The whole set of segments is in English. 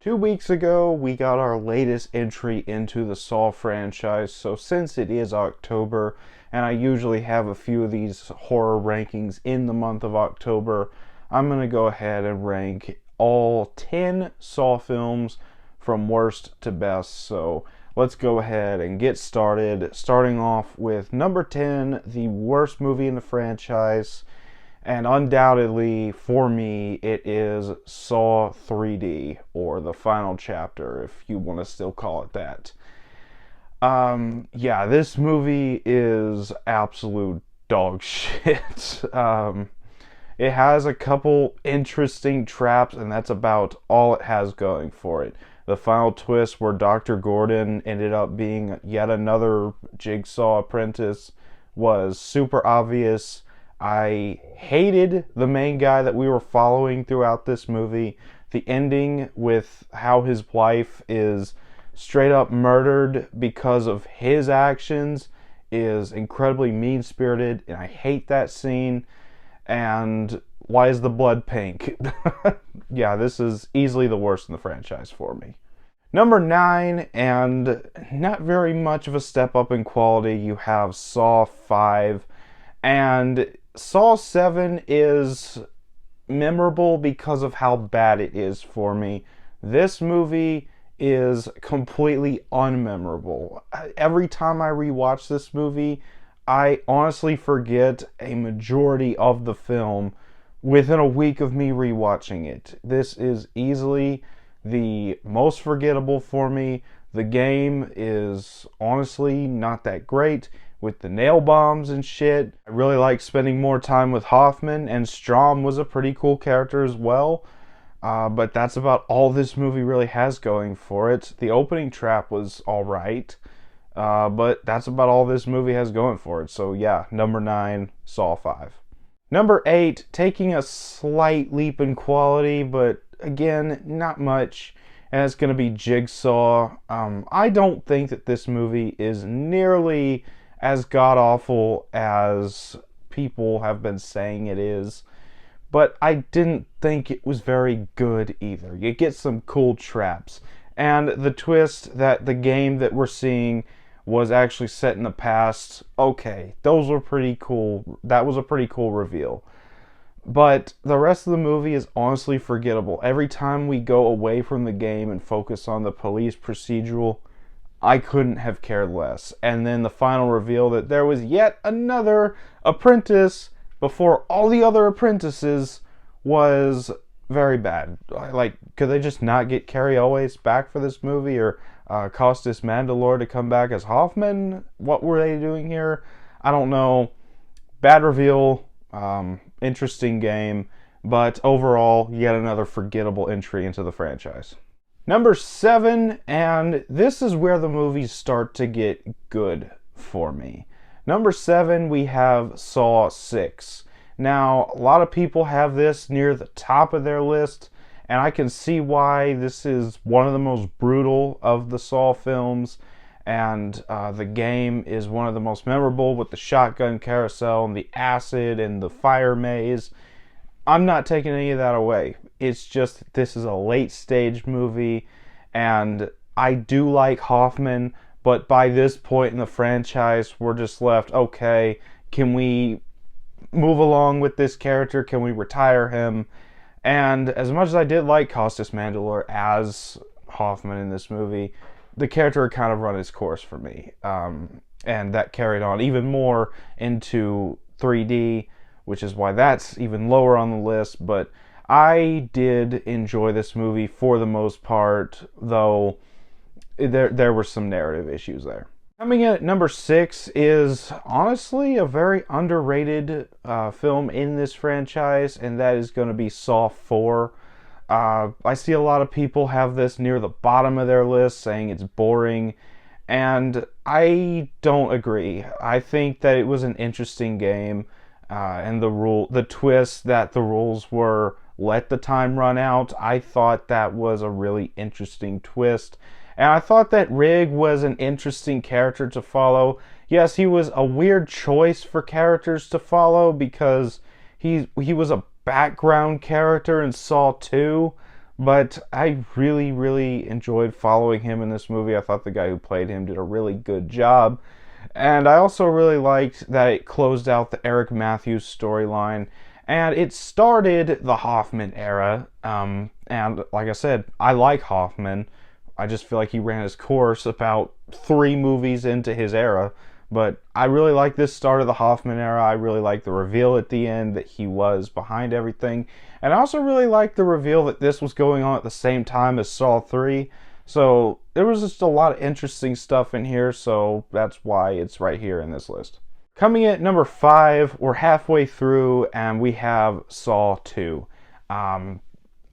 2 weeks ago, we got our latest entry into the Saw franchise. So, since it is October, and I usually have a few of these horror rankings in the month of October, I'm going to go ahead and rank all 10 Saw films from worst to best. So, let's go ahead and get started. Starting off with number 10, the worst movie in the franchise. And undoubtedly, for me, it is Saw 3D, or the final chapter, if you want to still call it that. Yeah, this movie is absolute dog shit. It has a couple interesting traps, and that's about all it has going for it. The final twist where Dr. Gordon ended up being yet another Jigsaw apprentice was super obvious. I hated the main guy that we were following throughout this movie. The ending with how his wife is straight up murdered because of his actions is incredibly mean-spirited, and I hate that scene. And why is the blood pink? Yeah, this is easily the worst in the franchise for me. Number 9, and not very much of a step up in quality, you have Saw 5. And Saw 7 is memorable because of how bad it is for me. This movie is completely unmemorable. Every time I rewatch this movie, I honestly forget a majority of the film within a week of me rewatching it. This is easily the most forgettable for me. The game is honestly not that great with the nail bombs and shit. I really like spending more time with Hoffman, and Strom was a pretty cool character as well. But that's about all this movie really has going for it. The opening trap was alright, but that's about all this movie has going for it. So yeah, number 9, Saw 5. Number 8, taking a slight leap in quality, but again, not much. And it's going to be Jigsaw. I don't think that this movie is nearly as god-awful as people have been saying it is, but I didn't think it was very good either. You get some cool traps, and the twist that the game that we're seeing was actually set in the past, okay, those were pretty cool. That was a pretty cool reveal. But the rest of the movie is honestly forgettable. Every time we go away from the game and focus on the police procedural, I couldn't have cared less. And then the final reveal that there was yet another apprentice before all the other apprentices was very bad. Like, could they just not get Cary Elwes back for this movie, or Costas Mandylor to come back as Hoffman? What were they doing here? I don't know. Bad reveal. Interesting game. But overall, yet another forgettable entry into the franchise. Number 7, and this is where the movies start to get good for me. Number 7, we have Saw 6. Now, a lot of people have this near the top of their list, and I can see why. This is one of the most brutal of the Saw films, and the game is one of the most memorable with the shotgun carousel and the acid and the fire maze. I'm not taking any of that away. It's just this is a late stage movie, and I do like Hoffman, but by this point in the franchise, we're just left, okay, can we move along with this character? Can we retire him? And as much as I did like Costas Mandylor as Hoffman in this movie, the character had kind of run its course for me. And that carried on even more into 3D, which is why that's even lower on the list. But I did enjoy this movie for the most part, though there were some narrative issues there. Coming in at number 6 is honestly a very underrated film in this franchise, and that is going to be Saw 4. I see a lot of people have this near the bottom of their list, saying it's boring, and I don't agree. I think that it was an interesting game, and the twist that the rules were let the time run out, I thought that was a really interesting twist. And I thought that Rig was an interesting character to follow. Yes, he was a weird choice for characters to follow because he was a background character in Saw 2, But I really, really enjoyed following him in this movie. I thought the guy who played him did a really good job. And I also really liked that it closed out the Eric Matthews storyline. And it started the Hoffman era. And like I said, I like Hoffman. I just feel like he ran his course about 3 movies into his era. But I really like this start of the Hoffman era. I really like the reveal at the end that he was behind everything. And I also really like the reveal that this was going on at the same time as Saw 3. So there was just a lot of interesting stuff in here, so that's why it's right here in this list. Coming in at number 5, we're halfway through, and we have Saw 2.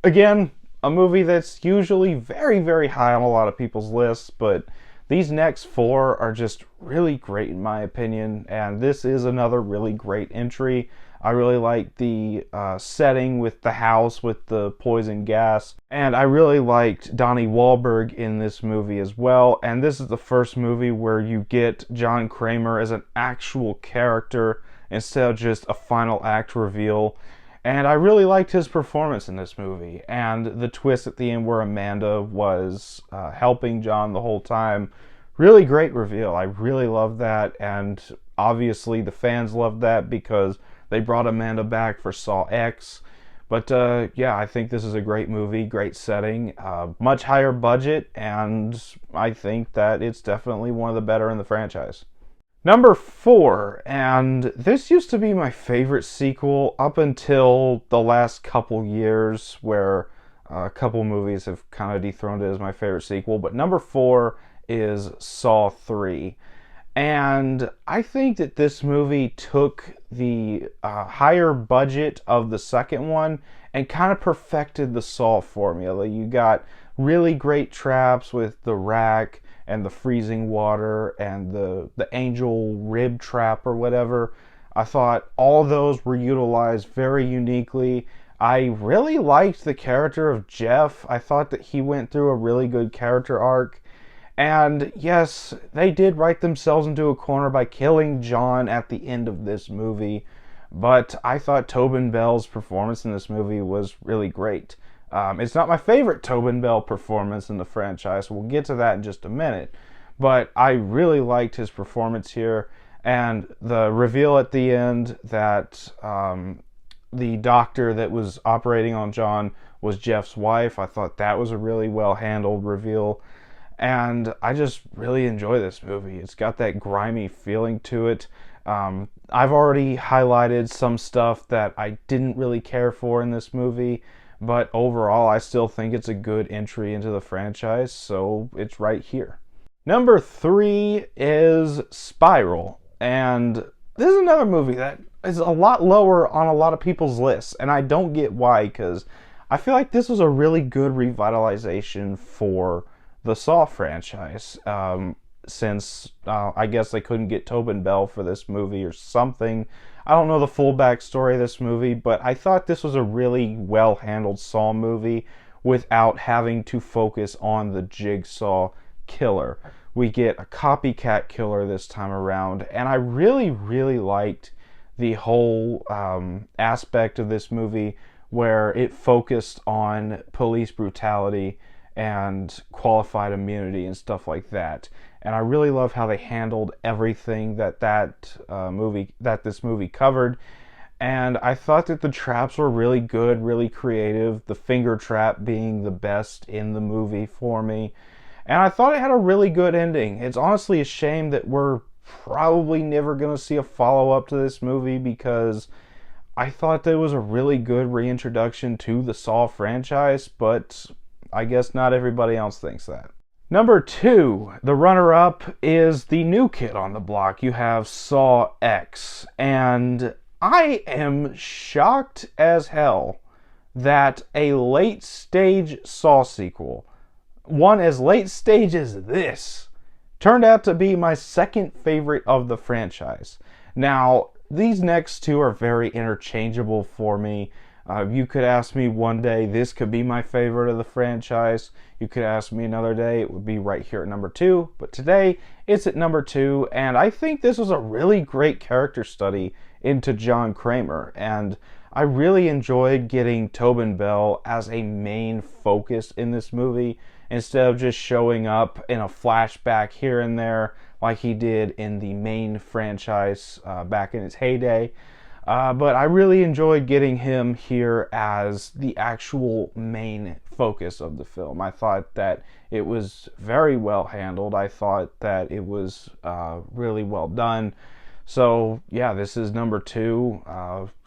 Again, a movie that's usually very, very high on a lot of people's lists, but these next 4 are just really great in my opinion, and this is another really great entry. I really like the setting with the house with the poison gas, and I really liked Donnie Wahlberg in this movie as well. And this is the first movie where you get John Kramer as an actual character instead of just a final act reveal. And I really liked his performance in this movie, and the twist at the end where Amanda was helping John the whole time. Really great reveal. I really love that, and obviously the fans loved that because they brought Amanda back for Saw X. But yeah, I think this is a great movie, great setting, much higher budget, and I think that it's definitely one of the better in the franchise. Number 4, and this used to be my favorite sequel up until the last couple years where a couple movies have kind of dethroned it as my favorite sequel, but number 4 is Saw 3. And I think that this movie took the higher budget of the second one and kind of perfected the Saw formula. You got really great traps with the rack and the freezing water and the angel rib trap or whatever. I thought all those were utilized very uniquely. I really liked the character of Jeff. I thought that he went through a really good character arc. And yes, they did write themselves into a corner by killing John at the end of this movie, but I thought Tobin Bell's performance in this movie was really great. It's not my favorite Tobin Bell performance in the franchise. We'll get to that in just a minute, but I really liked his performance here, and the reveal at the end that the doctor that was operating on John was Jeff's wife. I thought that was a really well handled reveal. And I just really enjoy this movie. It's got that grimy feeling to it. I've already highlighted some stuff that I didn't really care for in this movie, but overall I still think it's a good entry into the franchise, so it's right here. Number 3 is Spiral, and this is another movie that is a lot lower on a lot of people's lists, and I don't get why, because I feel like this was a really good revitalization for the Saw franchise, since I guess they couldn't get Tobin Bell for this movie or something. I don't know the full backstory of this movie, but I thought this was a really well handled Saw movie without having to focus on the Jigsaw killer. We get a copycat killer this time around, and I really, really liked the whole aspect of this movie where it focused on police brutality and qualified immunity and stuff like that. And I really love how they handled everything that this movie covered. And I thought that the traps were really good, really creative. The finger trap being the best in the movie for me. And I thought it had a really good ending. It's honestly a shame that we're probably never going to see a follow-up to this movie, because I thought that it was a really good reintroduction to the Saw franchise, but I guess not everybody else thinks that. Number 2, the runner-up, is the new kid on the block. You have Saw X, and I am shocked as hell that a late-stage Saw sequel, one as late-stage as this, turned out to be my second favorite of the franchise. Now, these next 2 are very interchangeable for me. You could ask me one day, this could be my favorite of the franchise. You could ask me another day, it would be right here at number 2. But today, it's at number 2, and I think this was a really great character study into John Kramer. And I really enjoyed getting Tobin Bell as a main focus in this movie instead of just showing up in a flashback here and there like he did in the main franchise back in its heyday. But I really enjoyed getting him here as the actual main focus of the film. I thought that it was very well handled. I thought that it was really well done. So yeah, this is number two.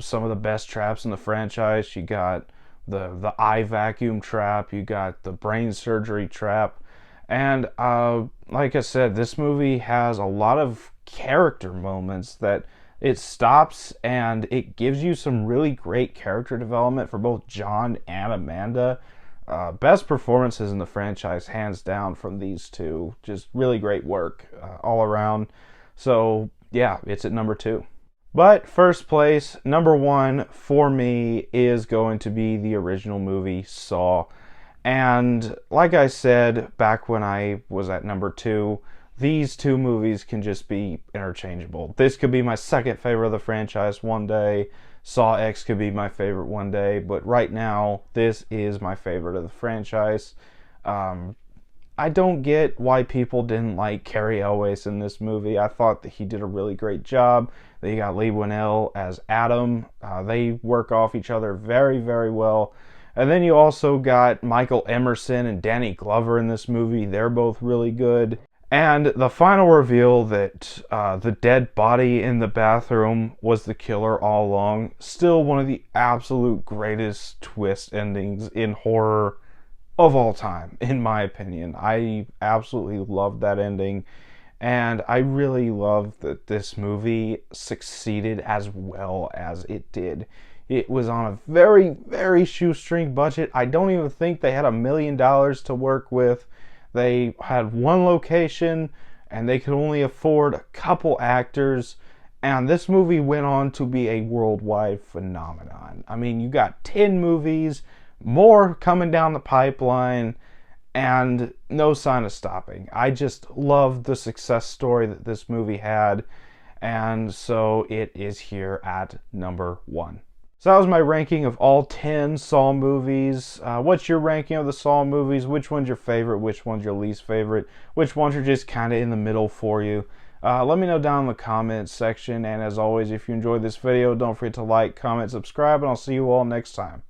Some of the best traps in the franchise. You got the eye vacuum trap. You got the brain surgery trap. And like I said, this movie has a lot of character moments that it stops and it gives you some really great character development for both John and Amanda. Best performances in the franchise, hands down, from these two. Just really great work all around. So yeah, it's at number two. But first place, number one for me, is going to be the original movie Saw. And like I said back when I was at number two, these two movies can just be interchangeable. This could be my second favorite of the franchise one day. Saw X could be my favorite one day. But right now, this is my favorite of the franchise. I don't get why people didn't like Cary Elwes in this movie. I thought that he did a really great job. They got Leigh Whannell as Adam. They work off each other very, very well. And then you also got Michael Emerson and Danny Glover in this movie. They're both really good. And the final reveal that the dead body in the bathroom was the killer all along, still one of the absolute greatest twist endings in horror of all time, in my opinion. I absolutely loved that ending. And I really love that this movie succeeded as well as it did. It was on a very, very shoestring budget. I don't even think they had $1 million to work with. They had one location and they could only afford a couple actors. And this movie went on to be a worldwide phenomenon. I mean, you got 10 movies, more coming down the pipeline, and no sign of stopping. I just love the success story that this movie had. And so it is here at number one. So that was my ranking of all 10 Saw movies. What's your ranking of the Saw movies? Which one's your favorite? Which one's your least favorite? Which ones are just kind of in the middle for you? Let me know down in the comments section. And as always, if you enjoyed this video, don't forget to like, comment, subscribe, and I'll see you all next time.